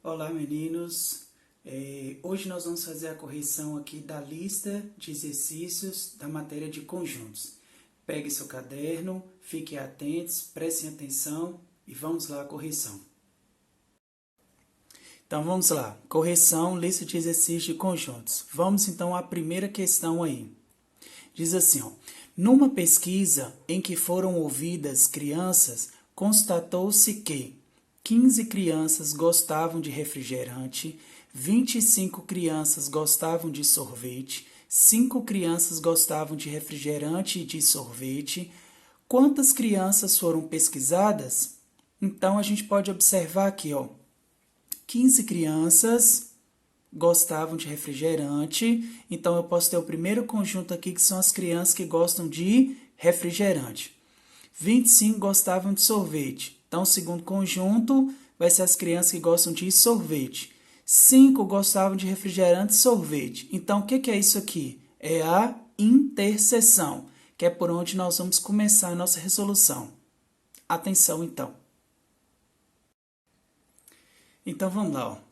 Olá, meninos. Hoje nós vamos fazer a correção aqui da lista de exercícios da matéria de conjuntos. Pegue seu caderno, fiquem atentos, prestem atenção e vamos lá a correção. Então vamos lá, correção, lista de exercícios de conjuntos. Vamos então à primeira questão aí. Diz assim, numa pesquisa em que foram ouvidas crianças, constatou-se que 15 crianças gostavam de refrigerante, 25 crianças gostavam de sorvete, 5 crianças gostavam de refrigerante e de sorvete. Quantas crianças foram pesquisadas? Então, a gente pode observar aqui, 15 crianças gostavam de refrigerante, então eu posso ter o primeiro conjunto aqui, que são as crianças que gostam de refrigerante. 25 gostavam de sorvete. Então, o segundo conjunto vai ser as crianças que gostam de sorvete. 5 gostavam de refrigerante e sorvete. Então, o que é isso aqui? É a interseção, que é por onde nós vamos começar a nossa resolução. Atenção, então. Então, vamos lá.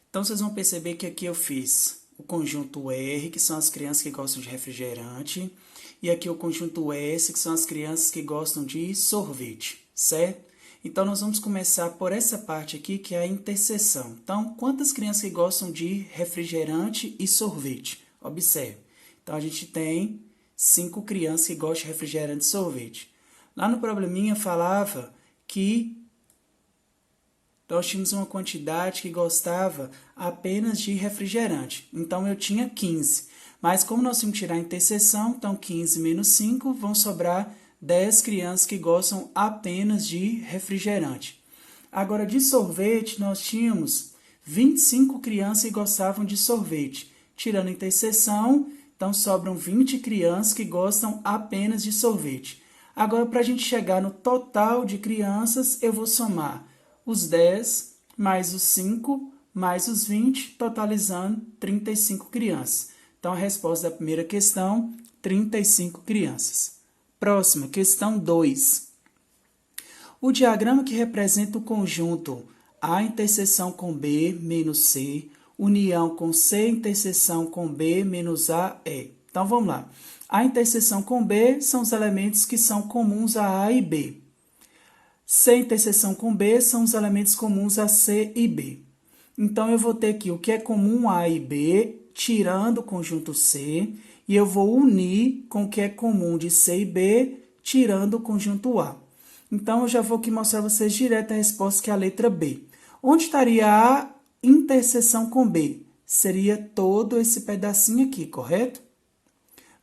Então, vocês vão perceber que aqui eu fiz o conjunto R, que são as crianças que gostam de refrigerante, e aqui o conjunto S, que são as crianças que gostam de sorvete, certo? Então, nós vamos começar por essa parte aqui, que é a interseção. Então, quantas crianças que gostam de refrigerante e sorvete? Observe. Então, a gente tem 5 crianças que gostam de refrigerante e sorvete. Lá no probleminha falava que nós tínhamos uma quantidade que gostava apenas de refrigerante. Então, eu tinha 15. Mas, como nós temos que tirar a interseção, então 15 menos 5 vão sobrar 10 crianças que gostam apenas de refrigerante. Agora, de sorvete, nós tínhamos 25 crianças que gostavam de sorvete. Tirando a interseção, então sobram 20 crianças que gostam apenas de sorvete. Agora, para a gente chegar no total de crianças, eu vou somar os 10 mais os 5 mais os 20, totalizando 35 crianças. Então, a resposta da primeira questão, 35 crianças. Próxima, questão 2. O diagrama que representa o conjunto A interseção com B menos C, união com C interseção com B menos A é. Então, vamos lá. A interseção com B são os elementos que são comuns a A e B. C interseção com B são os elementos comuns a C e B. Então, eu vou ter aqui o que é comum a A e B, tirando o conjunto C, e eu vou unir com o que é comum de C e B, tirando o conjunto A. Então, eu já vou aqui mostrar a vocês direto a resposta, que é a letra B. Onde estaria a interseção com B? Seria todo esse pedacinho aqui, correto?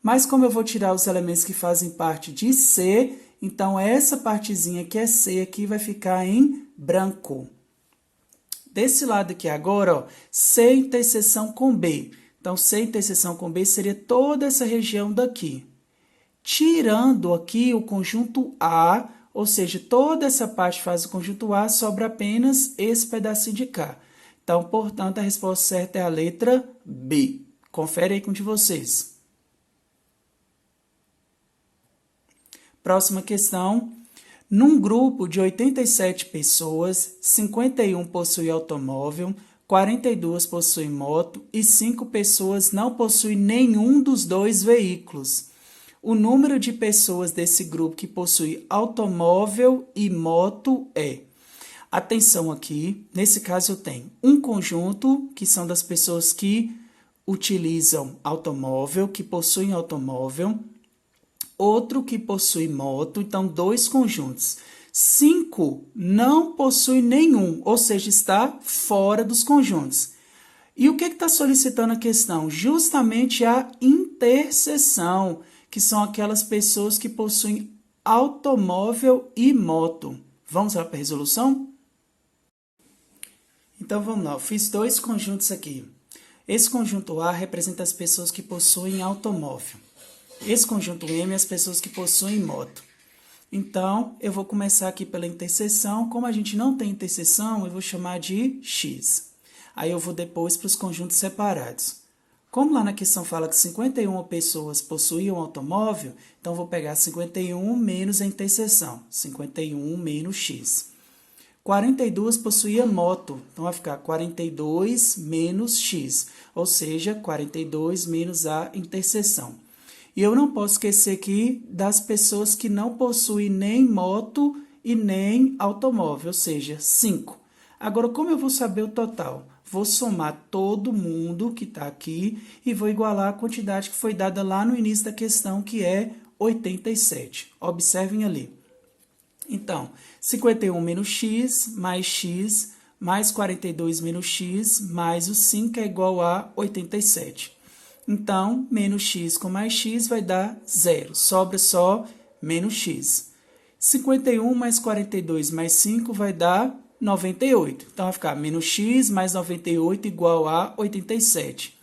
Mas como eu vou tirar os elementos que fazem parte de C, então essa partezinha que é C aqui vai ficar em branco. Desse lado aqui agora, C interseção com B. Então, C interseção com B seria toda essa região daqui. Tirando aqui o conjunto A, ou seja, toda essa parte faz o conjunto A, sobra apenas esse pedacinho de cá. Então, portanto, a resposta certa é a letra B. Confere aí com de vocês. Próxima questão. Num grupo de 87 pessoas, 51 possuem automóvel, 42 possuem moto e 5 pessoas não possuem nenhum dos dois veículos. O número de pessoas desse grupo que possui automóvel e moto é. Atenção aqui, nesse caso eu tenho um conjunto, que são das pessoas que utilizam automóvel, que possuem automóvel, outro que possui moto, então 2 conjuntos. 5 não possui nenhum, ou seja, está fora dos conjuntos. E o que está solicitando a questão? Justamente a interseção, que são aquelas pessoas que possuem automóvel e moto. Vamos lá para a resolução? Então, vamos lá. Eu fiz 2 conjuntos aqui. Esse conjunto A representa as pessoas que possuem automóvel. Esse conjunto M é as pessoas que possuem moto. Então, eu vou começar aqui pela interseção. Como a gente não tem interseção, eu vou chamar de X. Aí eu vou depois para os conjuntos separados. Como lá na questão fala que 51 pessoas possuíam automóvel, então eu vou pegar 51 menos a interseção, 51 menos X. 42 possuía moto, então vai ficar 42 menos x, ou seja, 42 menos a interseção. E eu não posso esquecer aqui das pessoas que não possuem nem moto e nem automóvel, ou seja, 5. Agora, como eu vou saber o total? Vou somar todo mundo que está aqui e vou igualar a quantidade que foi dada lá no início da questão, que é 87. Observem ali. Então, 51 menos x, mais 42 menos x, mais o 5 é igual a 87. Então, menos x com mais x vai dar 0. Sobra só menos x. 51 mais 42 mais 5 vai dar 98. Então, vai ficar menos x mais 98 igual a 87.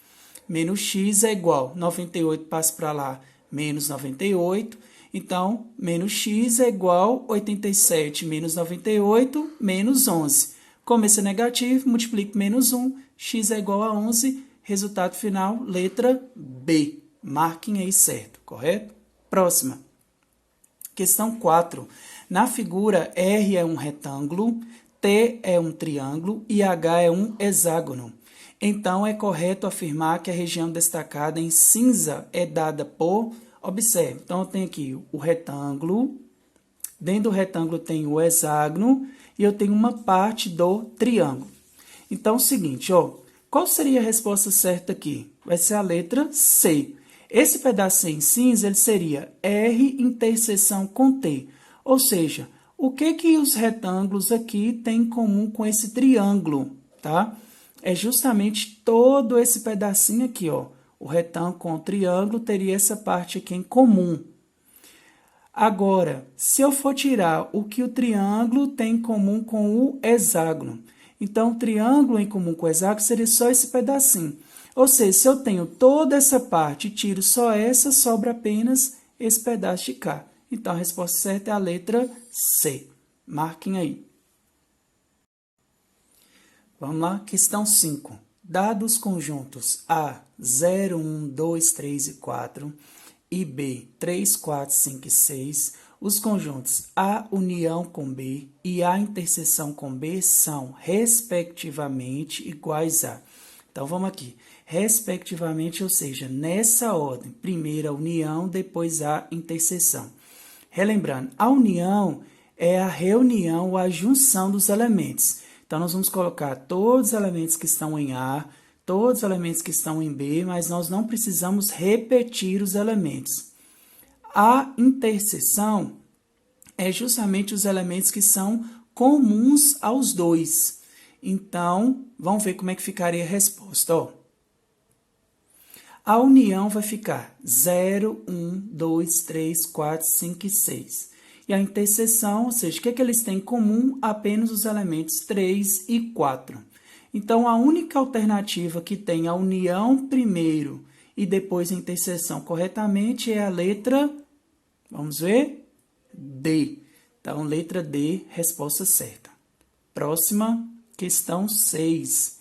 Menos x é igual, 98 passa para lá, menos 98. Então, menos x é igual a 87 menos 98, menos 11. Como esse é negativo, multiplico menos 1, x é igual a 11. Resultado final, letra B. Marquem aí certo, correto? Próxima. Questão 4. Na figura, R é um retângulo, T é um triângulo e H é um hexágono. Então, é correto afirmar que a região destacada em cinza é dada por... Observe, então eu tenho aqui o retângulo, dentro do retângulo tem o hexágono e eu tenho uma parte do triângulo. Então, é o seguinte, ó, qual seria a resposta certa aqui? Vai ser a letra C. Esse pedacinho em cinza, ele seria R interseção com T. Ou seja, o que os retângulos aqui têm em comum com esse triângulo, tá? É justamente todo esse pedacinho aqui, ó. O retângulo com o triângulo teria essa parte aqui em comum. Agora, se eu for tirar o que o triângulo tem em comum com o hexágono, então o triângulo em comum com o hexágono seria só esse pedacinho. Ou seja, se eu tenho toda essa parte e tiro só essa, sobra apenas esse pedaço de cá. Então, a resposta certa é a letra C. Marquem aí. Vamos lá, questão 5. Dados conjuntos A, 0, 1, 2, 3 e 4, e B, 3, 4, 5 e 6, os conjuntos A união com B e A interseção com B são, respectivamente, iguais a... Então, vamos aqui. Respectivamente, ou seja, nessa ordem. Primeiro a união, depois a interseção. Relembrando, a união é a reunião ou a junção dos elementos. Então, nós vamos colocar todos os elementos que estão em A, todos os elementos que estão em B, mas nós não precisamos repetir os elementos. A interseção é justamente os elementos que são comuns aos dois. Então, vamos ver como é que ficaria a resposta. Ó. A união vai ficar 0, 1, 2, 3, 4, 5 e 6. E a interseção, ou seja, o que é que eles têm em comum? Apenas os elementos 3 e 4. Então, a única alternativa que tem a união primeiro e depois a interseção corretamente é a letra, vamos ver, D. Então, letra D, resposta certa. Próxima, questão 6.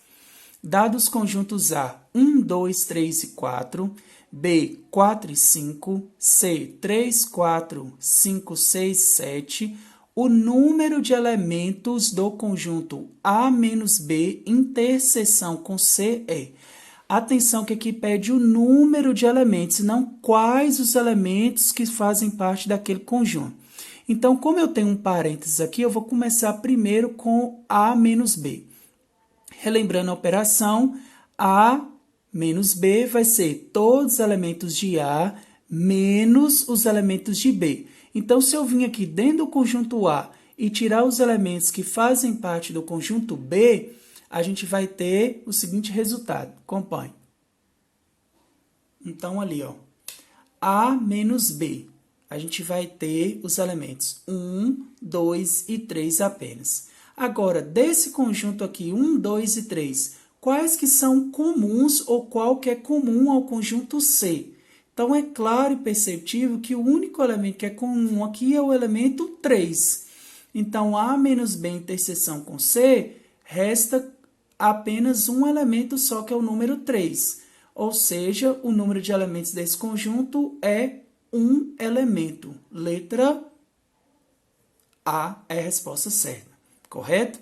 Dados conjuntos A, 1, 2, 3 e 4, B, 4 e 5, C, 3, 4, 5, 6, 7, o número de elementos do conjunto A menos B, interseção com C é. Atenção que aqui pede o número de elementos, e não quais os elementos que fazem parte daquele conjunto. Então, como eu tenho um parênteses aqui, eu vou começar primeiro com A menos B. Relembrando a operação, A menos B vai ser todos os elementos de A menos os elementos de B. Então, se eu vim aqui dentro do conjunto A e tirar os elementos que fazem parte do conjunto B, a gente vai ter o seguinte resultado. Acompanhe. Então, ali, ó, A menos B. A gente vai ter os elementos 1, 2 e 3 apenas. Agora, desse conjunto aqui, 1, 2 e 3, quais que são comuns ou qual que é comum ao conjunto C? Então, é claro e perceptível que o único elemento que é comum aqui é o elemento 3. Então, A menos B interseção com C, resta apenas um elemento só, que é o número 3. Ou seja, o número de elementos desse conjunto é um elemento. Letra A é a resposta certa. correto?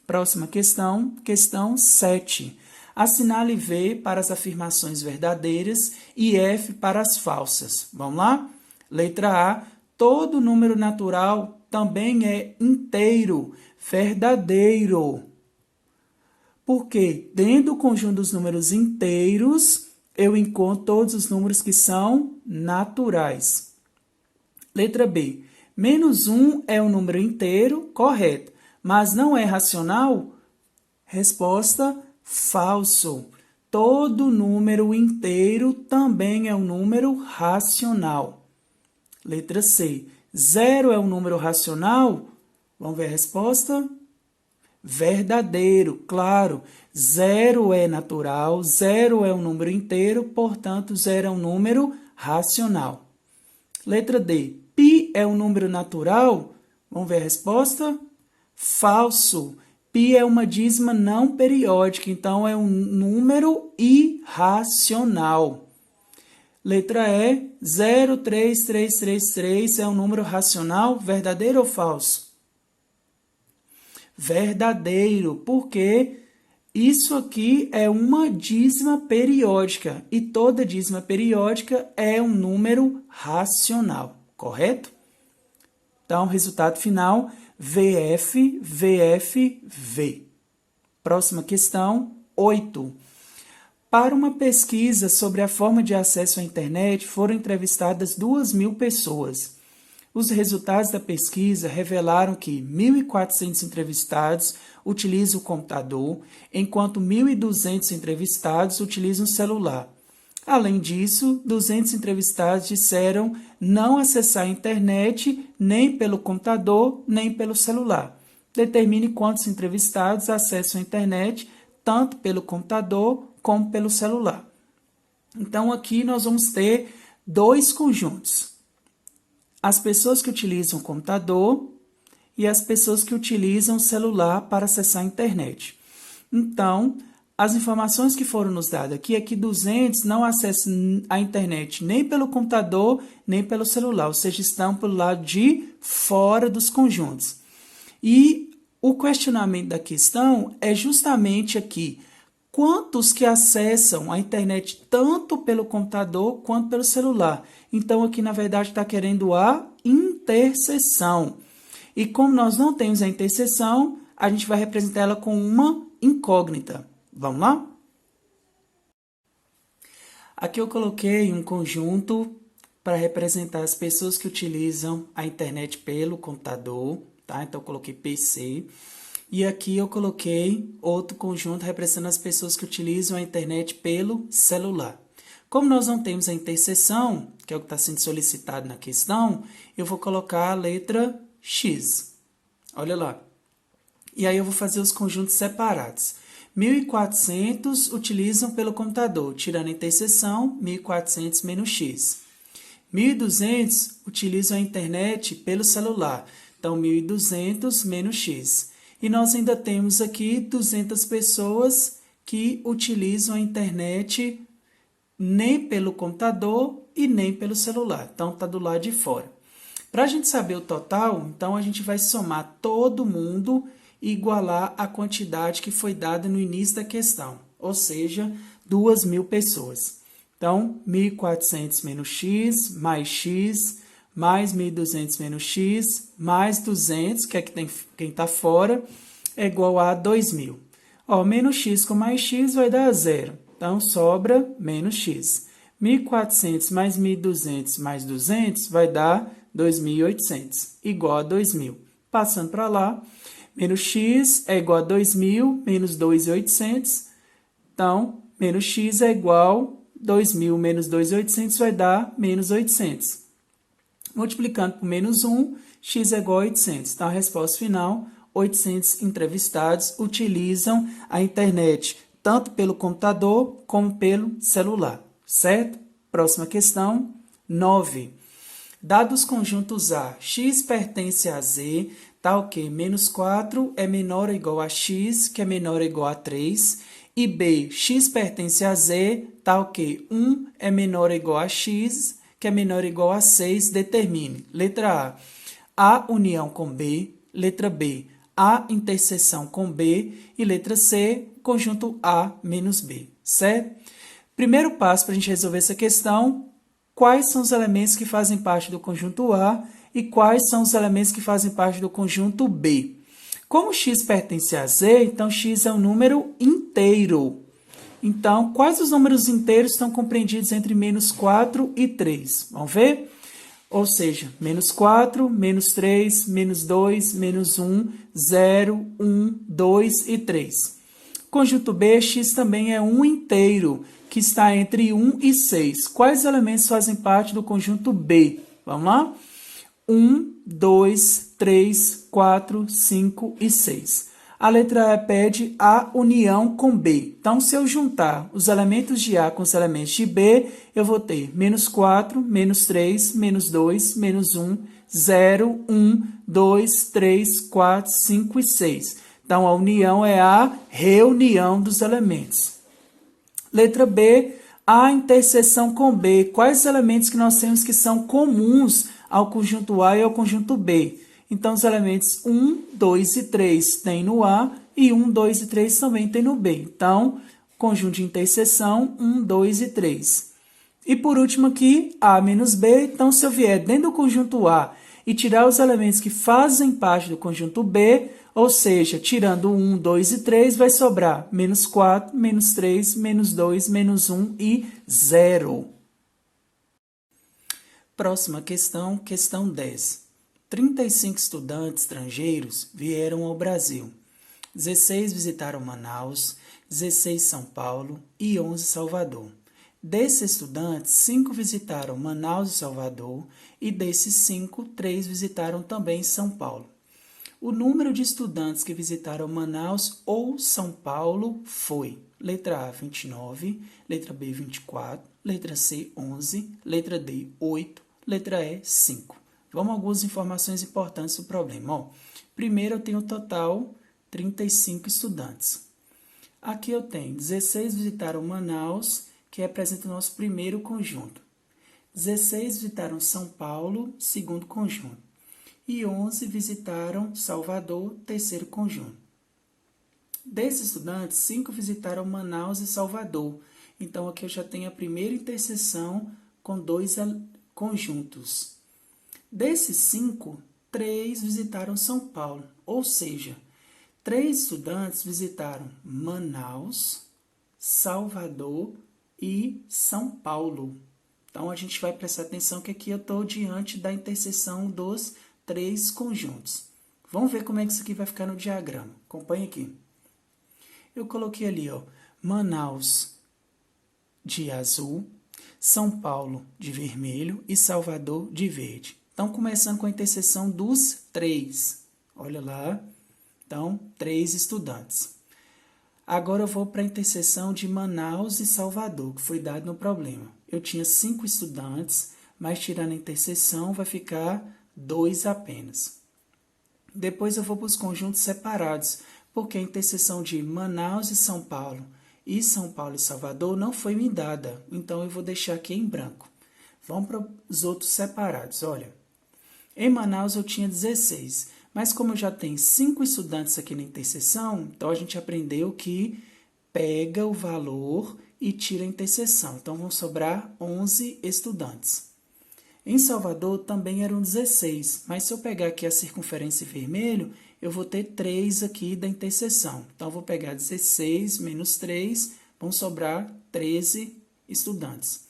Próxima questão, questão 7. Assinale V para as afirmações verdadeiras e F para as falsas. Vamos lá? Letra A. Todo número natural também é inteiro, verdadeiro. Porque dentro do conjunto dos números inteiros, eu encontro todos os números que são naturais. Letra B. Menos 1 é um número inteiro, correto, mas não é racional? Resposta, falso. Todo número inteiro também é um número racional. Letra C. 0 é um número racional? Vamos ver a resposta? Verdadeiro, claro. 0 é natural, 0 é um número inteiro, portanto, 0 é um número racional. Letra D. Π é um número natural? Vamos ver a resposta? Falso. Π é uma dízima não periódica, então é um número irracional. Letra E. 03333 é um número racional, verdadeiro ou falso? Verdadeiro, porque isso aqui é uma dízima periódica e toda dízima periódica é um número racional, correto? Então, resultado final, VF, VF, V. Próxima questão, 8. Para uma pesquisa sobre a forma de acesso à internet, foram entrevistadas 2.000 pessoas. Os resultados da pesquisa revelaram que 1.400 entrevistados utilizam o computador, enquanto 1.200 entrevistados utilizam o celular. Além disso, 200 entrevistados disseram não acessar a internet nem pelo computador, nem pelo celular. Determine quantos entrevistados acessam a internet tanto pelo computador como pelo celular. Então, aqui nós vamos ter dois conjuntos. As pessoas que utilizam o computador e as pessoas que utilizam o celular para acessar a internet. Então, as informações que foram nos dadas aqui é que 200 não acessam a internet nem pelo computador, nem pelo celular, ou seja, estão pelo lado de fora dos conjuntos. E o questionamento da questão é justamente aqui, quantos que acessam a internet tanto pelo computador quanto pelo celular? Então, aqui, na verdade, está querendo a interseção. E como nós não temos a interseção, a gente vai representar ela com uma incógnita. Vamos lá? Aqui eu coloquei um conjunto para representar as pessoas que utilizam a internet pelo computador, tá? Então, eu coloquei PC. E aqui eu coloquei outro conjunto representando as pessoas que utilizam a internet pelo celular. Como nós não temos a interseção, que é o que está sendo solicitado na questão, eu vou colocar a letra X. Olha lá. E aí eu vou fazer os conjuntos separados. 1.400 utilizam pelo computador, tirando a interseção, 1.400 menos X. 1.200 utilizam a internet pelo celular, então 1.200 menos X. E nós ainda temos aqui 200 pessoas que utilizam a internet nem pelo computador e nem pelo celular. Então, está do lado de fora. Para a gente saber o total, então a gente vai somar todo mundo e igualar a quantidade que foi dada no início da questão, ou seja, 2.000 pessoas. Então, 1.400 menos x, mais 1.200 menos x, mais 200, que é quem está fora, é igual a 2.000. Ó, menos x com mais x vai dar 0. Então, sobra menos x. 1.400 mais 1.200 mais 200 vai dar 2.800, igual a 2.000. Passando para lá, menos x é igual a 2.000 menos 2.800. Então, menos x é igual a 2.000 menos 2.800 vai dar menos 800. Multiplicando por menos 1, x é igual a 800. Então, a resposta final, 800 entrevistados utilizam a internet tanto pelo computador como pelo celular, certo? Próxima questão, 9. Dados conjuntos A, x pertence a z, tá ok? Menos 4 é menor ou igual a x, que é menor ou igual a 3. E B, x pertence a z, tá ok? 1 é menor ou igual a x, que é menor ou igual a 6, determine. Letra A, A união com B. Letra B, A interseção com B e letra C, conjunto A menos B, certo? Primeiro passo para a gente resolver essa questão, quais são os elementos que fazem parte do conjunto A e quais são os elementos que fazem parte do conjunto B. Como x pertence a Z, então x é um número inteiro. Então, quais os números inteiros estão compreendidos entre menos 4 e 3? Vamos ver? Ou seja, menos 4, menos 3, menos 2, menos 1, 0, 1, 2 e 3. Conjunto B, x também é um inteiro, que está entre 1 e 6. Quais elementos fazem parte do conjunto B? Vamos lá? 1, 2, 3, 4, 5 e 6. A letra A pede a união com B. Então, se eu juntar os elementos de A com os elementos de B, eu vou ter menos 4, menos 3, menos 2, menos 1, 0, 1, 2, 3, 4, 5 e 6. Então, a união é a reunião dos elementos. Letra B, a interseção com B. Quais elementos que nós temos que são comuns ao conjunto A e ao conjunto B? Então, os elementos 1, 2 e 3 tem no A e 1, 2 e 3 também tem no B. Então, conjunto de interseção 1, 2 e 3. E por último aqui, A menos B. Então, se eu vier dentro do conjunto A e tirar os elementos que fazem parte do conjunto B, ou seja, tirando 1, 2 e 3, vai sobrar menos 4, menos 3, menos 2, menos 1 e 0. Próxima questão, questão 10. 35 estudantes estrangeiros vieram ao Brasil. 16 visitaram Manaus, 16 São Paulo e 11 Salvador. Desses estudantes, 5 visitaram Manaus e Salvador, e desses 5, 3 visitaram também São Paulo. O número de estudantes que visitaram Manaus ou São Paulo foi letra A, 29, letra B, 24, letra C, 11, letra D, 8, letra E, 5. Vamos a algumas informações importantes do problema. Ó, primeiro, eu tenho o total 35 estudantes. Aqui eu tenho 16 visitaram Manaus, que representa o nosso primeiro conjunto. 16 visitaram São Paulo, segundo conjunto. E 11 visitaram Salvador, terceiro conjunto. Desses estudantes, 5 visitaram Manaus e Salvador. Então, aqui eu já tenho a primeira interseção com 2 conjuntos. Desses 5, 3 visitaram São Paulo, ou seja, 3 estudantes visitaram Manaus, Salvador e São Paulo. Então, a gente vai prestar atenção que aqui eu estou diante da interseção dos 3 conjuntos. Vamos ver como é que isso aqui vai ficar no diagrama. Acompanhe aqui. Eu coloquei ali, ó, Manaus de azul, São Paulo de vermelho e Salvador de verde. Então, começando com a interseção dos 3. Olha lá. Então, 3 estudantes. Agora eu vou para a interseção de Manaus e Salvador, que foi dado no problema. Eu tinha 5 estudantes, mas tirando a interseção vai ficar 2 apenas. Depois eu vou para os conjuntos separados, porque a interseção de Manaus e São Paulo e Salvador não foi me dada. Então, eu vou deixar aqui em branco. Vamos para os outros separados. Olha, em Manaus eu tinha 16, mas como eu já tenho 5 estudantes aqui na interseção, então a gente aprendeu que pega o valor e tira a interseção. Então, vão sobrar 11 estudantes. Em Salvador também eram 16, mas se eu pegar aqui a circunferência em vermelho, eu vou ter 3 aqui da interseção. Então, eu vou pegar 16 menos 3, vão sobrar 13 estudantes.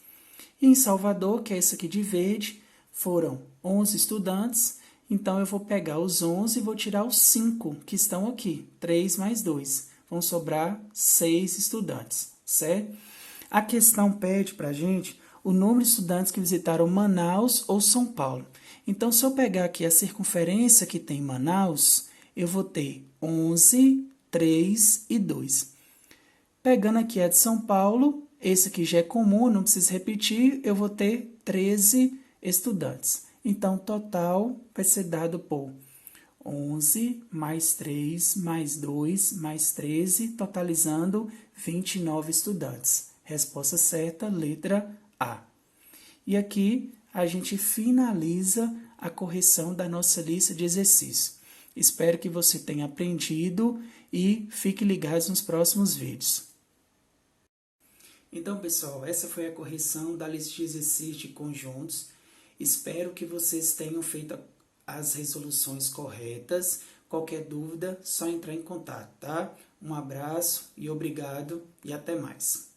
E em Salvador, que é esse aqui de verde, foram 11 estudantes, então eu vou pegar os 11 e vou tirar os 5 que estão aqui, 3 mais 2, vão sobrar 6 estudantes, certo? A questão pede para a gente o número de estudantes que visitaram Manaus ou São Paulo. Então, se eu pegar aqui a circunferência que tem Manaus, eu vou ter 11, 3 e 2. Pegando aqui a de São Paulo, esse aqui já é comum, não preciso repetir, eu vou ter 13 estudantes. Então, o total vai ser dado por 11 mais 3 mais 2 mais 13, totalizando 29 estudantes. Resposta certa, letra A. E aqui a gente finaliza a correção da nossa lista de exercícios. Espero que você tenha aprendido e fique ligado nos próximos vídeos. Então, pessoal, essa foi a correção da lista de exercícios de conjuntos. Espero que vocês tenham feito as resoluções corretas. Qualquer dúvida, só entrar em contato, tá? Um abraço e obrigado e até mais.